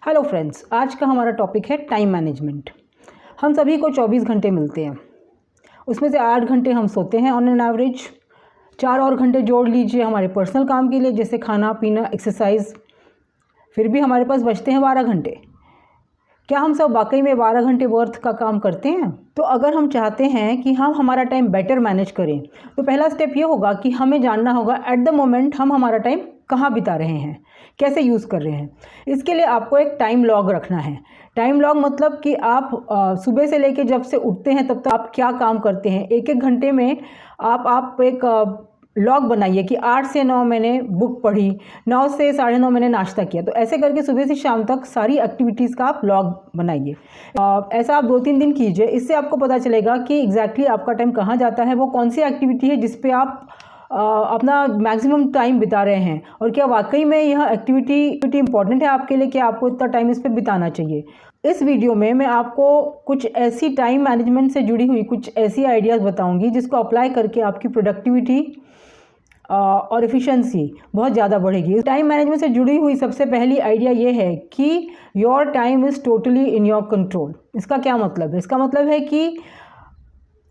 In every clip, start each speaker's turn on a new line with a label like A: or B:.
A: Hello friends, आज का हमारा टॉपिक है टाइम मैनेजमेंट। हम सभी को 24 घंटे मिलते हैं, उसमें से 8 घंटे हम सोते हैं ऑन एन एवरेज। 4 और घंटे जोड़ लीजिए हमारे पर्सनल काम के लिए, जैसे खाना पीना, एक्सरसाइज। फिर भी हमारे पास बचते हैं 12 घंटे। क्या हम सब वाकई में 12 घंटे वर्थ का काम करते हैं? तो अगर हम चाहते हैं कि हम हमारा टाइम बेटर मैनेज करें, तो पहला स्टेप ये होगा कि हमें जानना होगा एट द मोमेंट हम हमारा टाइम कहाँ बिता रहे हैं, कैसे यूज़ कर रहे हैं। इसके लिए आपको एक टाइम लॉग रखना है। टाइम लॉग मतलब कि आप सुबह से लेकर जब से उठते हैं तब तक आप क्या काम करते हैं। एक एक घंटे में आप एक लॉग बनाइए कि 8 से 9 मैंने बुक पढ़ी, 9 से 9:30 मैंने नाश्ता किया। तो ऐसे करके सुबह से शाम तक सारी एक्टिविटीज़ का आप लॉग बनाइए। ऐसा आप 2-3 दिन कीजिए। इससे आपको पता चलेगा कि एग्जैक्टली आपका टाइम कहाँ जाता है, वो कौन सी एक्टिविटी है जिस पे आप अपना मैक्सिमम टाइम बिता रहे हैं, और क्या वाकई में यह एक्टिविटी इंपॉर्टेंट है आपके लिए कि आपको इतना टाइम इस पर बिताना चाहिए। इस वीडियो में मैं आपको कुछ ऐसी टाइम मैनेजमेंट से जुड़ी हुई कुछ ऐसी आइडियाज़ बताऊंगी जिसको अप्लाई करके आपकी प्रोडक्टिविटी और एफिशिएंसी बहुत ज़्यादा बढ़ेगी। टाइम मैनेजमेंट से जुड़ी हुई सबसे पहली आइडिया ये है कि your time is totally in your control. इसका क्या मतलब है? इसका मतलब है कि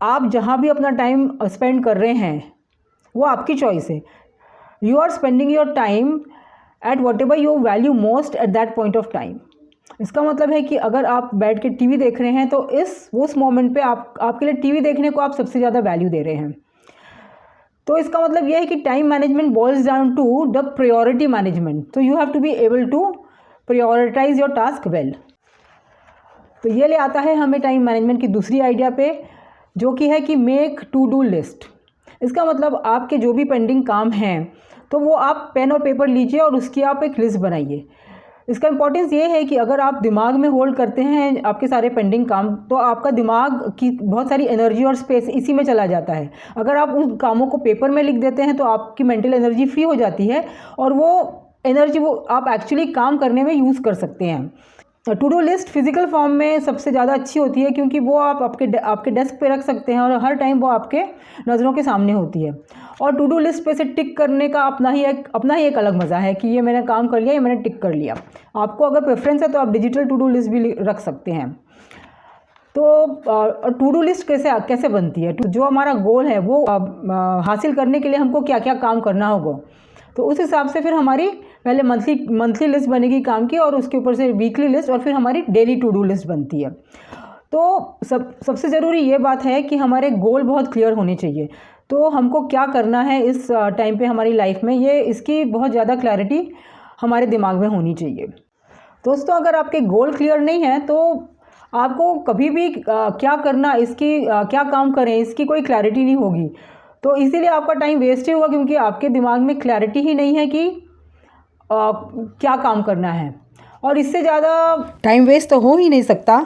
A: आप जहाँ भी अपना टाइम स्पेंड कर रहे हैं वो आपकी चॉइस है। You are spending your time at whatever you value most at that point of time. इसका मतलब है कि अगर आप बैठ के टीवी देख रहे हैं तो उस मोमेंट पे आपके लिए टीवी देखने को आप सबसे ज़्यादा वैल्यू दे रहे हैं। तो इसका मतलब यह है कि time management boils down to the priority management. तो you have to be able to prioritise your task well. तो ये ले आता है हमें टाइम मैनेजमेंट की दूसरी आइडिया पे, जो कि है कि मेक टू डू लिस्ट। इसका मतलब आपके जो भी पेंडिंग काम हैं तो वो आप पेन और पेपर लीजिए और उसकी आप एक लिस्ट बनाइए। इसका इम्पोर्टेंस ये है कि अगर आप दिमाग में होल्ड करते हैं आपके सारे पेंडिंग काम, तो आपका दिमाग की बहुत सारी एनर्जी और स्पेस इसी में चला जाता है। अगर आप उन कामों को पेपर में लिख देते हैं तो आपकी मेंटल एनर्जी फ्री हो जाती है, और वो एनर्जी वो आप एक्चुअली काम करने में यूज़ कर सकते हैं। To do list physical form में सबसे ज़्यादा अच्छी होती है, क्योंकि वो आप आपके डेस्क पे रख सकते हैं और हर टाइम वो आपके नज़रों के सामने होती है। और टू डू लिस्ट पे से टिक करने का अपना ही एक अलग मज़ा है कि ये मैंने काम कर लिया, ये मैंने टिक कर लिया। आपको अगर प्रेफरेंस है तो आप डिजिटल टू डू लिस्ट भी रख सकते हैं। तो टू डू लिस्ट कैसे बनती है? जो हमारा गोल है वो हासिल करने के लिए हमको क्या क्या काम करना होगा, तो उस हिसाब से फिर हमारी पहले मंथली लिस्ट बनेगी काम की, और उसके ऊपर से वीकली लिस्ट, और फिर हमारी डेली टू डू लिस्ट बनती है। तो सबसे ज़रूरी ये बात है कि हमारे गोल बहुत क्लियर होने चाहिए। तो हमको क्या करना है इस टाइम पे हमारी लाइफ में, ये इसकी बहुत ज़्यादा क्लैरिटी हमारे दिमाग में होनी चाहिए। दोस्तों, अगर आपके गोल क्लियर नहीं है तो आपको कभी भी क्या करना, क्या काम करें, इसकी कोई क्लैरिटी नहीं होगी। तो इसीलिए आपका टाइम वेस्ट ही होगा, क्योंकि आपके दिमाग में क्लैरिटी ही नहीं है कि क्या काम करना है। और इससे ज़्यादा टाइम वेस्ट तो हो ही नहीं सकता।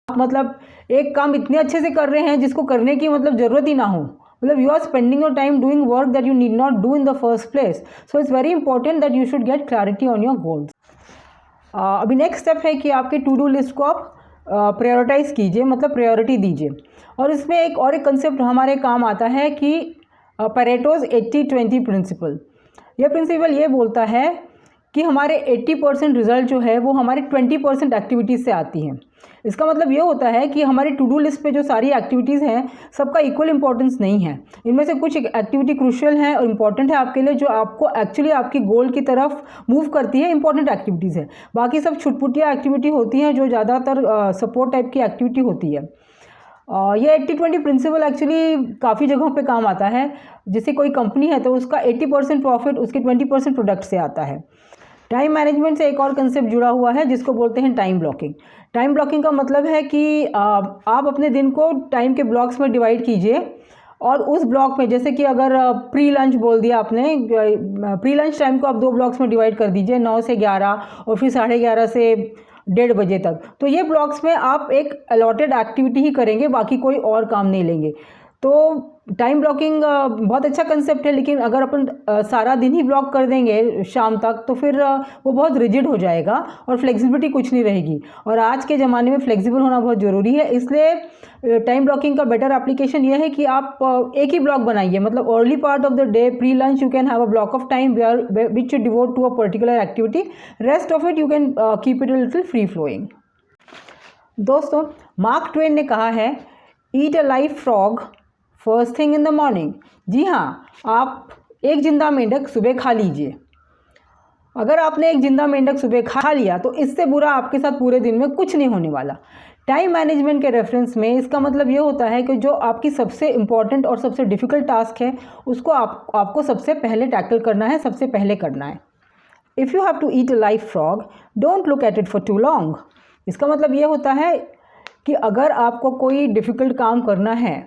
A: मतलब एक काम इतने अच्छे से कर रहे हैं जिसको करने की मतलब ज़रूरत ही ना हो। मतलब you are spending your time doing work that you need not do in the first place. So it's very important that you should get clarity on your goals. अभी नेक्स्ट स्टेप है कि आपकी टू डू लिस्ट को आप prioritise कीजिए, मतलब priority दीजिए। और इसमें एक कंसेप्ट हमारे काम आता है कि पैरेटोज 80-20 प्रिंसिपल। यह प्रिंसिपल ये बोलता है कि हमारे 80% रिजल्ट जो है वो हमारे 20% एक्टिविटीज़ से आती हैं। इसका मतलब ये होता है कि हमारी टू डू लिस्ट पे जो सारी एक्टिविटीज़ हैं सबका इक्वल इंपॉर्टेंस नहीं है। इनमें से कुछ एक्टिविटी क्रूशियल है और इम्पॉर्टेंट है आपके लिए, जो आपको एक्चुअली आपकी गोल की तरफ मूव करती है, इंपॉर्टेंट एक्टिविटीज़ है। बाकी सब छुटपुटिया एक्टिविटी होती हैं जो ज़्यादातर सपोर्ट टाइप की एक्टिविटी होती है। ये 80-20 प्रिंसिपल एक्चुअली काफ़ी जगहों पे काम आता है। जैसे कोई कंपनी है तो उसका 80% प्रॉफिट उसके 20% प्रोडक्ट से आता है। टाइम मैनेजमेंट से एक और कंसेप्ट जुड़ा हुआ है जिसको बोलते हैं टाइम ब्लॉकिंग। टाइम ब्लॉकिंग का मतलब है कि आप अपने दिन को टाइम के ब्लॉक्स में डिवाइड कीजिए, और उस ब्लॉक में, जैसे कि अगर प्री लंच बोल दिया आपने, प्री लंच टाइम को आप 2 ब्लॉक्स में डिवाइड कर दीजिए, 9 से 11 और फिर 11:30 से 1:30 बजे तक। तो ये ब्लॉक्स में आप एक अलॉटेड एक्टिविटी ही करेंगे, बाकी कोई और काम नहीं लेंगे। तो टाइम ब्लॉकिंग बहुत अच्छा कंसेप्ट है, लेकिन अगर अपन सारा दिन ही ब्लॉक कर देंगे शाम तक तो फिर वो बहुत रिजिड हो जाएगा और फ्लेक्सिबिलिटी कुछ नहीं रहेगी। और आज के ज़माने में फ्लेक्सिबल होना बहुत ज़रूरी है, इसलिए टाइम ब्लॉकिंग का बेटर एप्लीकेशन ये है कि आप एक ही ब्लॉक बनाइए। मतलब early part of the day pre lunch you can have a block of time which you devote to a particular activity, rest of it you can keep it a little free flowing. दोस्तों, Mark Twain ने कहा है, eat a live frog first thing in the morning. जी हाँ, आप एक जिंदा मेंढक सुबह खा लीजिए। अगर आपने एक जिंदा मेंढक सुबह खा लिया तो इससे बुरा आपके साथ पूरे दिन में कुछ नहीं होने वाला। टाइम मैनेजमेंट के रेफरेंस में इसका मतलब ये होता है कि जो आपकी सबसे इम्पॉर्टेंट और सबसे डिफ़िकल्ट टास्क है उसको आपको सबसे पहले टैकल करना है, सबसे पहले करना है। If you have to eat a live frog don't look at it for too long. इसका मतलब ये होता है कि अगर आपको कोई डिफ़िकल्ट काम करना है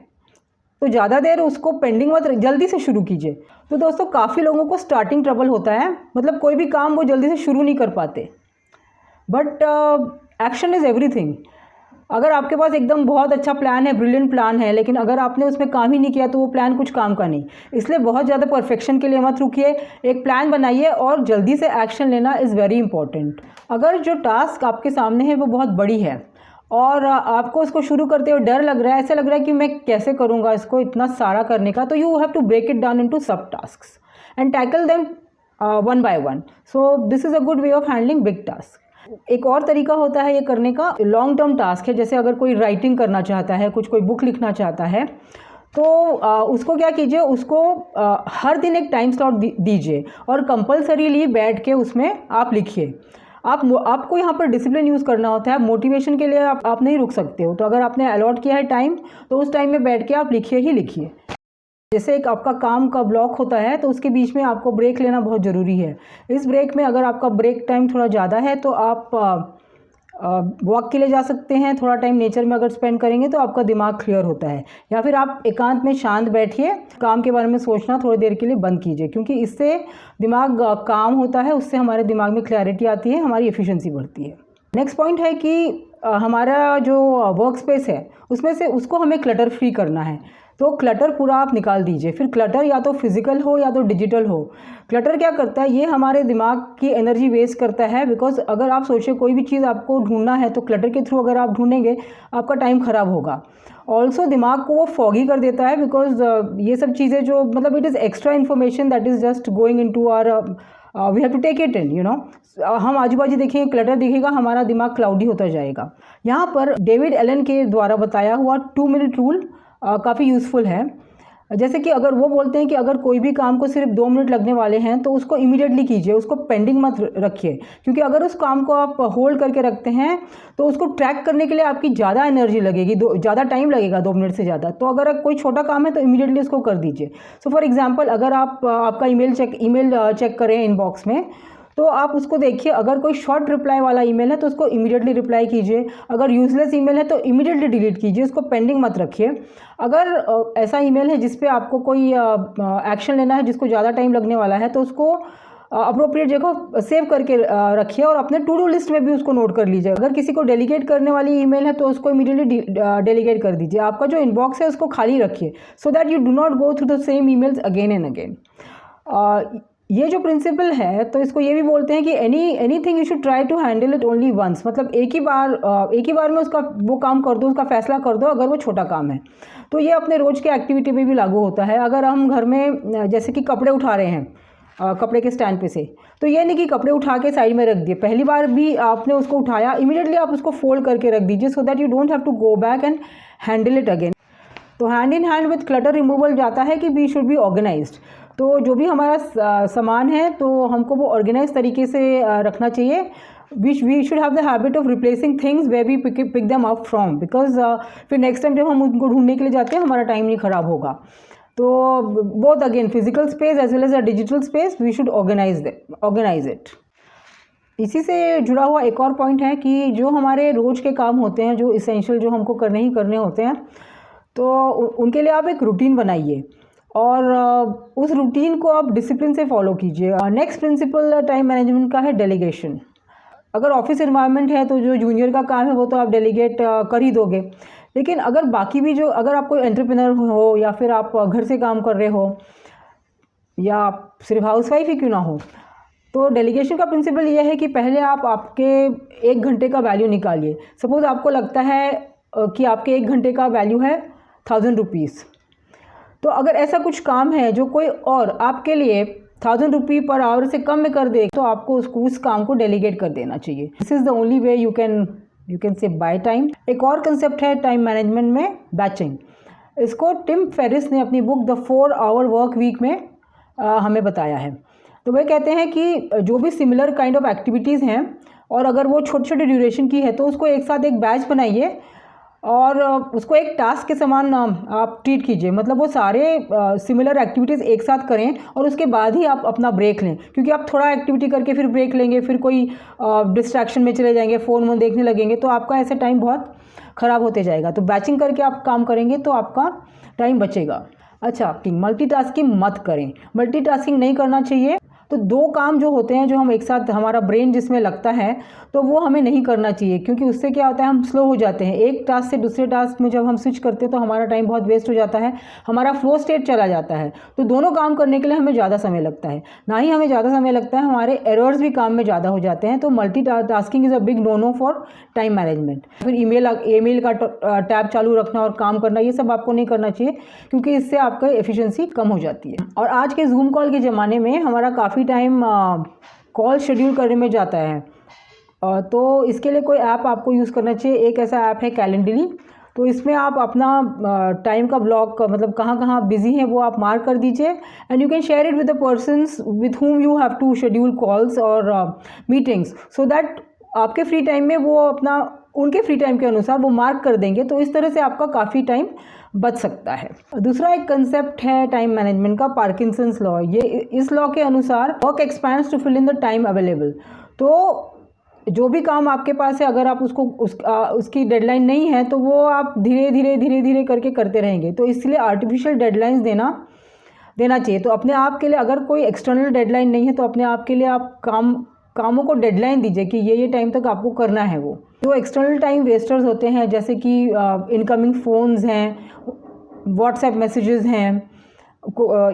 A: तो ज़्यादा देर उसको पेंडिंग मत, जल्दी से शुरू कीजिए। तो दोस्तों, काफ़ी लोगों को स्टार्टिंग ट्रबल होता है, मतलब कोई भी काम वो जल्दी से शुरू नहीं कर पाते। But action is everything. अगर आपके पास एकदम बहुत अच्छा प्लान है, ब्रिलियंट प्लान है, लेकिन अगर आपने उसमें काम ही नहीं किया तो वो प्लान कुछ काम का नहीं। इसलिए बहुत ज़्यादा परफेक्शन के लिए मत रुकिए, एक प्लान बनाइए और जल्दी से एक्शन लेना इज़ वेरी इंपॉर्टेंट। अगर जो टास्क आपके सामने है वो बहुत बड़ी है और आपको उसको शुरू करते हुए डर लग रहा है, ऐसा लग रहा है कि मैं कैसे करूँगा इसको इतना सारा करने का, तो you have to break it down into sub tasks and tackle them one by one. So this is a good way of handling big task. एक और तरीका होता है ये करने का, लॉन्ग टर्म टास्क है। जैसे अगर कोई राइटिंग करना चाहता है, कोई बुक लिखना चाहता है, तो उसको क्या कीजिए, उसको हर दिन एक टाइम स्लॉट दीजिए और कंपल्सरीली बैठ के उसमें आप लिखिए। आपको यहाँ पर डिसिप्लिन यूज़ करना होता है। मोटिवेशन के लिए आप नहीं रुक सकते हो। तो अगर आपने अलॉट किया है टाइम तो उस टाइम में बैठ के आप लिखिए ही लिखिए। जैसे एक आपका काम का ब्लॉक होता है तो उसके बीच में आपको ब्रेक लेना बहुत ज़रूरी है। इस ब्रेक में अगर आपका ब्रेक टाइम थोड़ा ज़्यादा है तो आप वॉक के लिए जा सकते हैं। थोड़ा टाइम नेचर में अगर स्पेंड करेंगे तो आपका दिमाग क्लियर होता है। या फिर आप एकांत में शांत बैठिए, काम के बारे में सोचना थोड़ी देर के लिए बंद कीजिए, क्योंकि इससे दिमाग काम होता है, उससे हमारे दिमाग में क्लैरिटी आती है, हमारी एफिशिएंसी बढ़ती है। नेक्स्ट पॉइंट है कि हमारा जो वर्क स्पेस है उसमें से उसको हमें क्लटर फ्री करना है। तो क्लटर पूरा आप निकाल दीजिए। फिर क्लटर या तो फिजिकल हो या तो डिजिटल हो। क्लटर क्या करता है, ये हमारे दिमाग की एनर्जी वेस्ट करता है। बिकॉज अगर आप सोचिए कोई भी चीज़ आपको ढूंढना है तो क्लटर के थ्रू अगर आप ढूंढेंगे आपका टाइम ख़राब होगा। ऑल्सो दिमाग को वो फॉगी कर देता है, बिकॉज ये सब चीज़ें जो मतलब it is extra information that is just going into are we have to take it in, you know. हम आजू बाजू देखेंगे, क्लटर दिखेगा, हमारा दिमाग क्लाउडी होता जाएगा। यहाँ पर डेविड एलन के द्वारा बताया हुआ 2 मिनट रूल काफ़ी यूज़फुल है। जैसे कि अगर वो बोलते हैं कि अगर कोई भी काम को सिर्फ 2 मिनट लगने वाले हैं तो उसको इमीडिएटली कीजिए, उसको पेंडिंग मत रखिए। क्योंकि अगर उस काम को आप होल्ड करके रखते हैं तो उसको ट्रैक करने के लिए आपकी ज़्यादा एनर्जी लगेगी, ज़्यादा टाइम लगेगा 2 मिनट से ज़्यादा। तो अगर कोई छोटा काम है तो इमीडिएटली उसको कर दीजिए। सो फॉर एग्जाम्पल, अगर आप आपका ईमेल चेक करें इनबॉक्स में, तो आप उसको देखिए। अगर कोई शॉर्ट रिप्लाई वाला ईमेल है तो उसको इमीडिएटली रिप्लाई कीजिए। अगर यूजलेस ईमेल है तो इमीडिएटली डिलीट कीजिए, उसको पेंडिंग मत रखिए। अगर ऐसा ईमेल है जिस पे आपको कोई एक्शन लेना है, जिसको ज़्यादा टाइम लगने वाला है, तो उसको अप्रोप्रिएट जगह सेव करके रखिए और अपने टू डू लिस्ट में भी उसको नोट कर लीजिए। अगर किसी को डेलीगेट करने वाली ईमेल है तो उसको इमीडिएटली डेलीगेट कर दीजिए। आपका जो इनबॉक्स है उसको खाली रखिए, सो that you do not go through the same emails again and again. ये जो प्रिंसिपल है तो इसको ये भी बोलते हैं कि anything you should try to handle it only once. मतलब एक ही बार में उसका वो काम कर दो, उसका फैसला कर दो, अगर वो छोटा काम है। तो ये अपने रोज़ के एक्टिविटी में भी लागू होता है। अगर हम घर में जैसे कि कपड़े उठा रहे हैं कपड़े के स्टैंड पे से, तो ये नहीं कि कपड़े उठा के साइड में रख दिए। पहली बार भी आपने उसको उठाया, इमीडिएटली आप उसको फोल्ड करके रख दीजिए, so that you don't have to go back and handle it again. तो hand in hand with clutter removal जाता है कि वी शुड बी ऑर्गेनाइज्ड। तो जो भी हमारा सामान है तो हमको वो ऑर्गेनाइज तरीके से रखना चाहिए। We should have the habit of replacing things where we pick them up from, because फिर नेक्स्ट टाइम जब हम उनको ढूंढने के लिए जाते हैं हमारा टाइम नहीं ख़राब होगा। तो both again physical space as well as a digital space we should organize it. इसी से जुड़ा हुआ एक और पॉइंट है कि जो हमारे रोज़ के काम होते हैं, जो इसेंशियल जो हमको करने ही करने होते हैं, तो उनके लिए आप एक रूटीन बनाइए और उस रूटीन को आप डिसिप्लिन से फॉलो कीजिए। नेक्स्ट प्रिंसिपल टाइम मैनेजमेंट का है डेलीगेशन। अगर ऑफिस एनवायरनमेंट है तो जो जूनियर का काम है वो तो आप डेलीगेट कर ही दोगे, लेकिन अगर बाकी भी जो, अगर आप कोई एंटरप्रेन्योर हो या फिर आप घर से काम कर रहे हो या आप सिर्फ हाउसवाइफ ही क्यों ना हो, तो डेलीगेशन का प्रिंसिपल ये है कि पहले आप आपके 1 घंटे का वैल्यू निकालिए। सपोज़ आपको लगता है कि आपके 1 घंटे का वैल्यू है 1000 रुपीज़, तो अगर ऐसा कुछ काम है जो कोई और आपके लिए 1000 रुपये पर आवर से कम में कर दे, तो आपको उस काम को डेलीगेट कर देना चाहिए। This is the only way you can say buy time. एक और कंसेप्ट है टाइम मैनेजमेंट में, बैचिंग। इसको टिम फेरिस ने अपनी book the 4 hour work week में हमें बताया है। तो वे कहते हैं कि जो भी सिमिलर काइंड ऑफ एक्टिविटीज़ हैं और अगर वो छोटे छोटे ड्यूरेशन की है, तो उसको एक साथ एक बैच बनाइए और उसको एक टास्क के समान आप ट्रीट कीजिए। मतलब वो सारे सिमिलर एक्टिविटीज़ एक साथ करें और उसके बाद ही आप अपना ब्रेक लें, क्योंकि आप थोड़ा एक्टिविटी करके फिर ब्रेक लेंगे, फिर कोई डिस्ट्रैक्शन में चले जाएंगे, फ़ोन देखने लगेंगे, तो आपका ऐसे टाइम बहुत ख़राब होते जाएगा। तो बैचिंग करके आप काम करेंगे तो आपका टाइम बचेगा। अच्छा, मल्टीटास्किंग मत करें। मल्टीटास्किंग नहीं करना चाहिए। तो 2 काम जो होते हैं, जो हम एक साथ, हमारा ब्रेन जिसमें लगता है, तो वो हमें नहीं करना चाहिए, क्योंकि उससे क्या होता है, हम स्लो हो जाते हैं। एक टास्क से दूसरे टास्क में जब हम स्विच करते हैं तो हमारा टाइम बहुत वेस्ट हो जाता है, हमारा फ्लो स्टेट चला जाता है। तो दोनों काम करने के लिए हमें ज़्यादा समय लगता है, ना ही हमें ज़्यादा समय लगता है, हमारे एरर्स भी काम में ज़्यादा हो जाते हैं। तो multitasking is a big no for time management. फिर ईमेल का टैब चालू रखना और काम करना, ये सब आपको नहीं करना चाहिए, क्योंकि इससे आपका एफिशिएंसी कम हो जाती है। और आज के जूम कॉल के ज़माने में हमारा काफ़ी टाइम कॉल शेड्यूल करने में जाता है, तो इसके लिए कोई ऐप आपको यूज़ करना चाहिए। एक ऐसा ऐप है कैलेंडली। तो इसमें आप अपना टाइम का ब्लॉक, मतलब कहाँ कहाँ बिजी हैं वो आप मार्क कर दीजिए, and you can share it with the persons with whom you have to schedule calls और मीटिंग्स, सो दैट आपके फ्री टाइम में वो अपना, उनके फ्री टाइम के अनुसार वो मार्क कर देंगे। तो इस तरह से आपका काफ़ी टाइम बच सकता है। दूसरा एक कंसेप्ट है टाइम मैनेजमेंट का, पार्किंसंस लॉ। ये, इस लॉ के अनुसार work expands to fill in the time available. तो जो भी काम आपके पास है, अगर आप उसकी डेडलाइन नहीं है, तो वो आप धीरे धीरे करके करते रहेंगे। तो इसलिए आर्टिफिशियल डेडलाइंस देना चाहिए। तो अपने आप के लिए, अगर कोई एक्सटर्नल डेडलाइन नहीं है, तो अपने आप के लिए आप कामों को डेडलाइन दीजिए कि ये टाइम तक आपको करना है। वो जो एक्सटर्नल टाइम वेस्टर्स होते हैं, जैसे कि इनकमिंग फ़ोन्स हैं, व्हाट्सएप मैसेजेस हैं,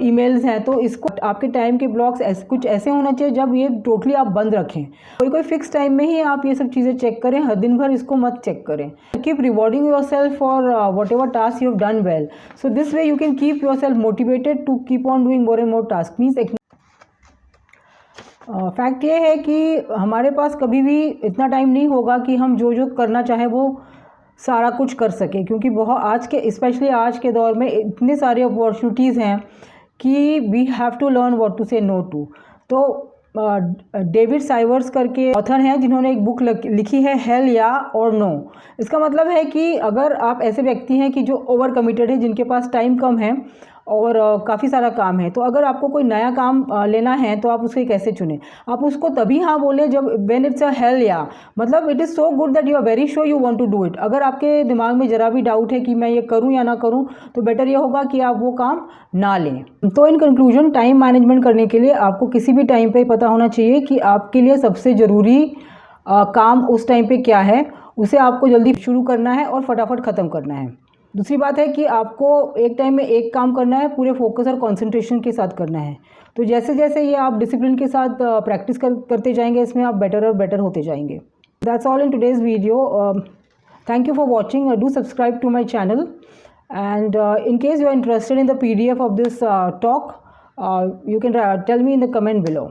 A: ईमेल्स हैं, तो इसको आपके टाइम के ब्लॉक्स कुछ ऐसे होना चाहिए जब ये टोटली आप बंद रखें। कोई फिक्स टाइम में ही आप ये सब चीज़ें चेक करें, हर दिन भर इसको मत चेक करें। Keep rewarding yourself for whatever task you have done well, so this way you can keep yourself motivated to keep on doing more and more task. Means fact ये है कि हमारे पास कभी भी इतना time नहीं होगा कि हम जो करना चाहें वो सारा कुछ कर सके, क्योंकि बहुत स्पेशली आज के दौर में इतने सारे अपॉर्चुनिटीज़ हैं कि we have to learn what to say no to. तो डेविड साइवर्स करके ऑथर हैं, जिन्होंने एक बुक लिखी है, हेल या और नो। इसका मतलब है कि अगर आप ऐसे व्यक्ति हैं कि जो ओवर कमिटेड है, जिनके पास टाइम कम है और काफ़ी सारा काम है, तो अगर आपको कोई नया काम लेना है तो आप उसको कैसे चुनें? आप उसको तभी हाँ बोलें जब when it's a hell yeah, मतलब it is so good that you are very sure you want to do it. अगर आपके दिमाग में ज़रा भी डाउट है कि मैं ये करूँ या ना करूँ, तो बेटर ये होगा कि आप वो काम ना लें। तो इन कंक्लूजन, टाइम मैनेजमेंट करने के लिए आपको किसी भी टाइम पे पता होना चाहिए कि आपके लिए सबसे ज़रूरी काम उस टाइम पे क्या है, उसे आपको जल्दी शुरू करना है और फटाफट ख़त्म करना है। दूसरी बात है कि आपको एक टाइम में एक काम करना है, पूरे फोकस और कंसंट्रेशन के साथ करना है। तो जैसे जैसे ये आप डिसिप्लिन के साथ प्रैक्टिस करते जाएंगे, इसमें आप बेटर और बेटर होते जाएंगे। That's all in today's video. Thank you for watching. Do subscribe to my channel, and in case you are interested in the PDF of this talk, you can tell me in the comment below.